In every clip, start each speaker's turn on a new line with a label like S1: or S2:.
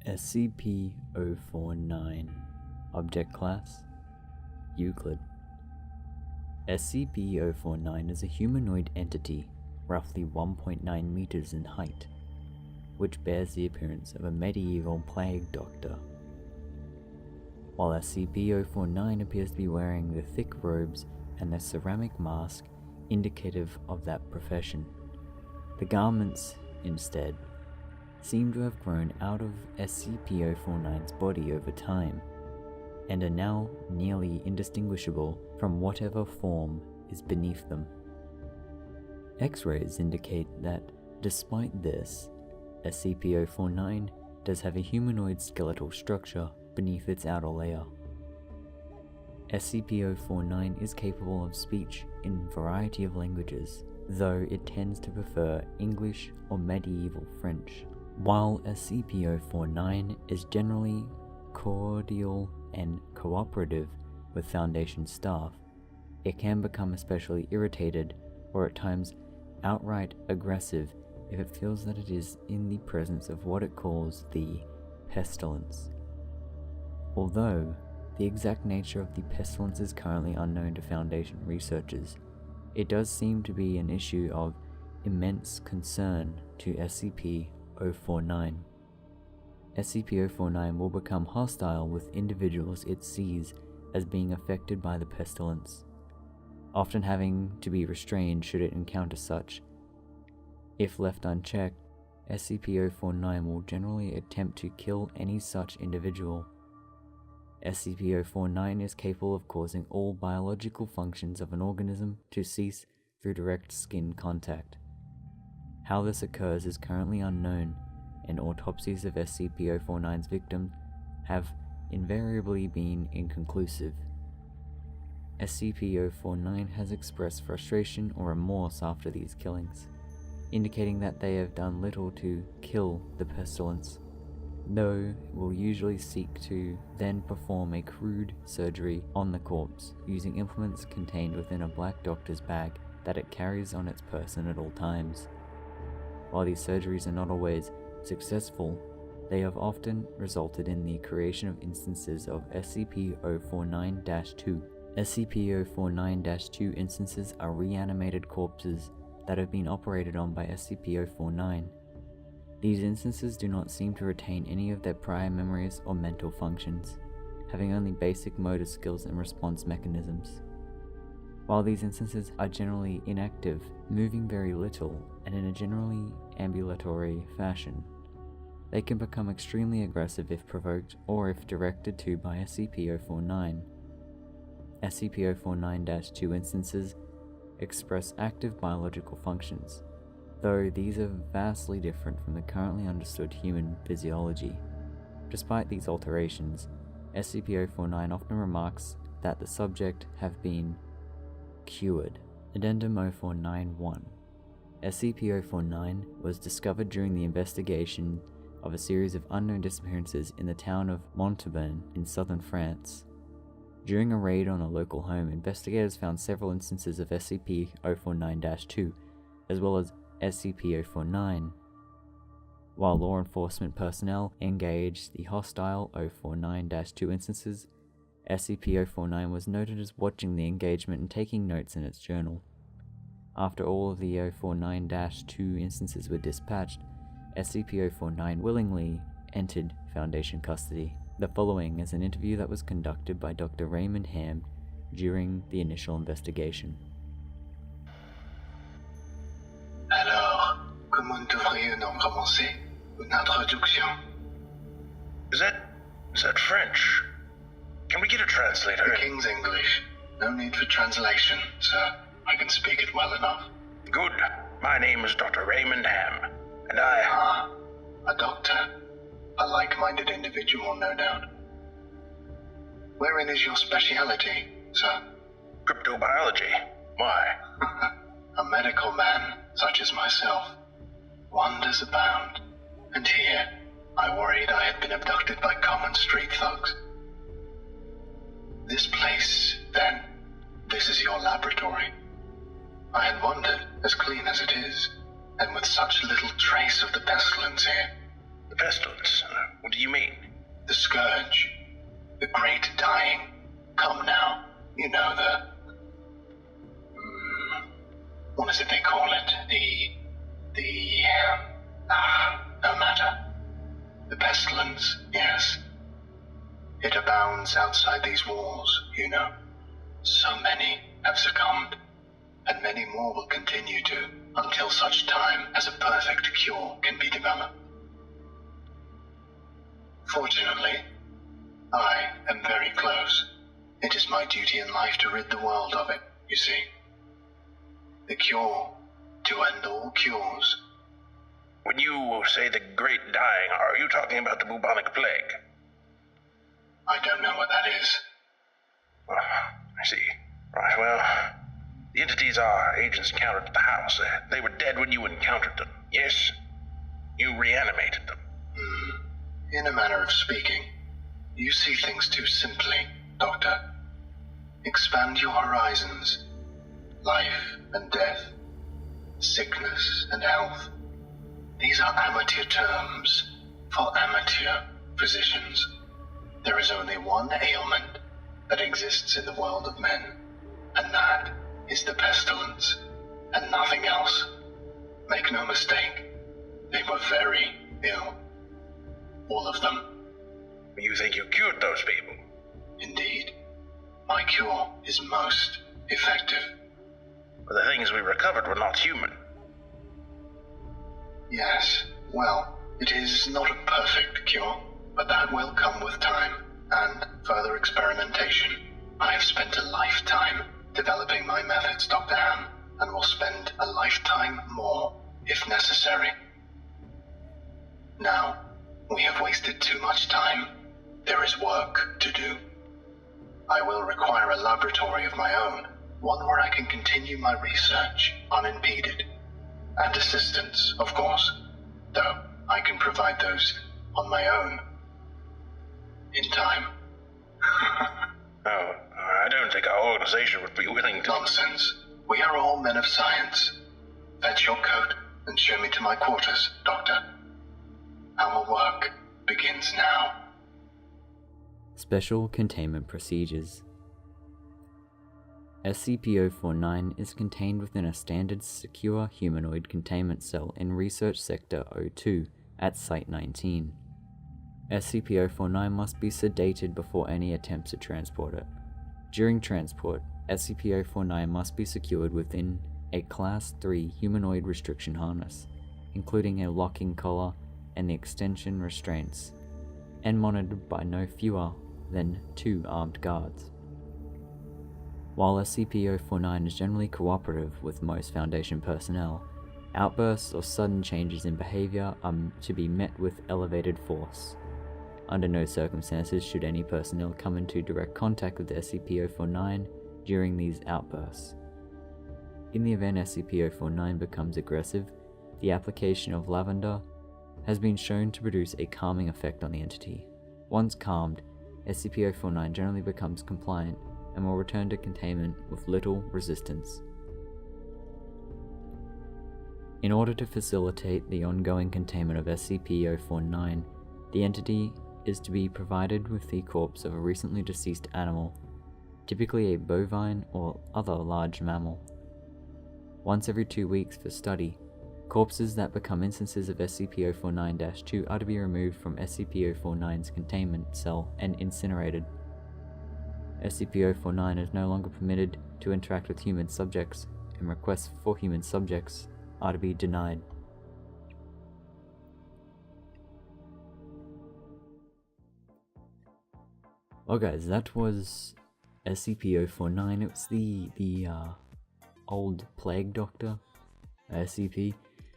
S1: SCP-049 Object Class Euclid. SCP-049 is a humanoid entity roughly 1.9 meters in height, which bears the appearance of a medieval plague doctor. While SCP-049 appears to be wearing the thick robes and the ceramic mask indicative of that profession, the garments, instead, seem to have grown out of SCP-049's body over time, and are now nearly indistinguishable from whatever form is beneath them. X-rays indicate that, despite this, SCP-049 does have a humanoid skeletal structure beneath its outer layer. SCP-049 is capable of speech in a variety of languages, though it tends to prefer English or medieval French. While SCP-049 is generally cordial and cooperative with Foundation staff, it can become especially irritated or at times outright aggressive if it feels that it is in the presence of what it calls the pestilence. Although the exact nature of the pestilence is currently unknown to Foundation researchers, it does seem to be an issue of immense concern to SCP-049. SCP-049 will become hostile with individuals it sees as being affected by the pestilence, often having to be restrained should it encounter such. If left unchecked, SCP-049 will generally attempt to kill any such individual. SCP-049 is capable of causing all biological functions of an organism to cease through direct skin contact. How this occurs is currently unknown, and autopsies of SCP-049's victims have invariably been inconclusive. SCP-049 has expressed frustration or remorse after these killings, indicating that they have done little to kill the pestilence, though it will usually seek to then perform a crude surgery on the corpse using implements contained within a black doctor's bag that it carries on its person at all times. While these surgeries are not always successful, they have often resulted in the creation of instances of SCP-049-2. SCP-049-2 instances are reanimated corpses that have been operated on by SCP-049. These instances do not seem to retain any of their prior memories or mental functions, having only basic motor skills and response mechanisms. While these instances are generally inactive, moving very little, and in a generally ambulatory fashion, they can become extremely aggressive if provoked or if directed to by SCP-049. SCP-049-2 instances express active biological functions, though these are vastly different from the currently understood human physiology. Despite these alterations, SCP-049 often remarks that the subject have been cured. Addendum 0491. SCP-049 was discovered during the investigation of a series of unknown disappearances in the town of Montauban in southern France. During a raid on a local home, investigators found several instances of SCP-049-2, as well as SCP-049. While law enforcement personnel engaged the hostile 049-2 instances, SCP-049 was noted as watching the engagement and taking notes in its journal. After all of the 049-2 instances were dispatched, SCP-049 willingly entered Foundation custody. The following is an interview that was conducted by Dr. Raymond Ham during the initial investigation.
S2: Alors, comment devrions-nous commencer une introduction?
S3: Is that French? Can we get a translator?
S2: The King's English. No need for translation, sir. I can speak it well enough.
S3: Good. My name is Dr. Raymond Ham, and I...
S2: A doctor. A like-minded individual, no doubt. Wherein is your speciality, sir?
S3: Cryptobiology. Why?
S2: A medical man, such as myself. Wonders abound. And here, I worried I had been abducted by common street thugs. This place, then, this is your laboratory. I had wondered, as clean as it is, and with such little trace of the pestilence here.
S3: The pestilence? What do you mean?
S2: The Scourge. The Great Dying. Come now. You know what is it they call it? No matter. The pestilence, yes. It abounds outside these walls, you know. So many have succumbed, and many more will continue to, until such time as a perfect cure can be developed. Fortunately, I am very close. It is my duty in life to rid the world of it, you see. The cure to end all cures.
S3: When you say the Great Dying, are you talking about the bubonic plague?
S2: I don't know what that is.
S3: I see. Right, well, the entities our agents encountered at the house, they were dead when you encountered them, yes? You reanimated them.
S2: In a manner of speaking, you see things too simply, Doctor. Expand your horizons. Life and death, sickness and health. These are amateur terms for amateur physicians. There is only one ailment that exists in the world of men, and that is the pestilence, and nothing else. Make no mistake, they were very ill. All of them.
S3: You think you cured those people?
S2: Indeed. My cure is most effective.
S3: But the things we recovered were not human.
S2: Yes, well, it is not a perfect cure, but that will come with time and further experimentation. I have spent a lifetime developing my methods, Dr. Ham, and will spend a lifetime more if necessary. Now, we have wasted too much time. There is work to do. I will require a laboratory of my own, one where I can continue my research unimpeded. And assistance, of course, though I can provide those on my own. In time.
S3: I don't think our organization would be willing to...
S2: Nonsense. We are all men of science. Fetch your coat and show me to my quarters, Doctor. Our work begins now.
S1: Special Containment Procedures. SCP-049 is contained within a standard secure humanoid containment cell in Research Sector 02 at Site-19. SCP-049 must be sedated before any attempts to transport it. During transport, SCP-049 must be secured within a Class 3 humanoid restriction harness, including a locking collar and the extension restraints, and monitored by no fewer than 2 armed guards. While SCP-049 is generally cooperative with most Foundation personnel, outbursts or sudden changes in behavior are to be met with elevated force. Under no circumstances should any personnel come into direct contact with SCP-049 during these outbursts. In the event SCP-049 becomes aggressive, the application of lavender has been shown to produce a calming effect on the entity. Once calmed, SCP-049 generally becomes compliant and will return to containment with little resistance. In order to facilitate the ongoing containment of SCP-049, the entity is to be provided with the corpse of a recently deceased animal, typically a bovine or other large mammal. Once every 2 weeks for study, corpses that become instances of SCP-049-2 are to be removed from SCP-049's containment cell and incinerated. SCP-049 is no longer permitted to interact with human subjects, and requests for human subjects are to be denied. Well guys, that was SCP-049. It was the old Plague Doctor, SCP.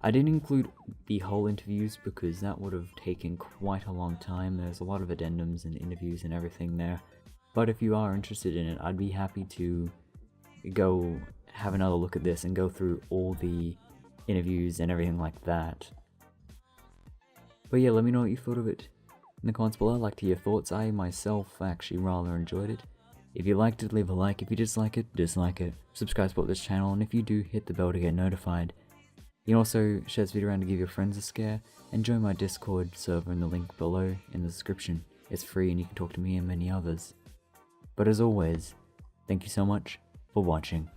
S1: I didn't include the whole interviews because that would have taken quite a long time. There's a lot of addendums and interviews and everything there. But if you are interested in it, I'd be happy to go have another look at this and go through all the interviews and everything like that. But yeah, let me know what you thought of it in the comments below. I'd like to hear your thoughts. I myself actually rather enjoyed it. If you liked it, leave a like. If you dislike it, dislike it. Subscribe to support this channel, and if you do, hit the bell to get notified. You can also share this video around to give your friends a scare, and join my Discord server in the link below in the description. It's free and you can talk to me and many others. But as always, thank you so much for watching.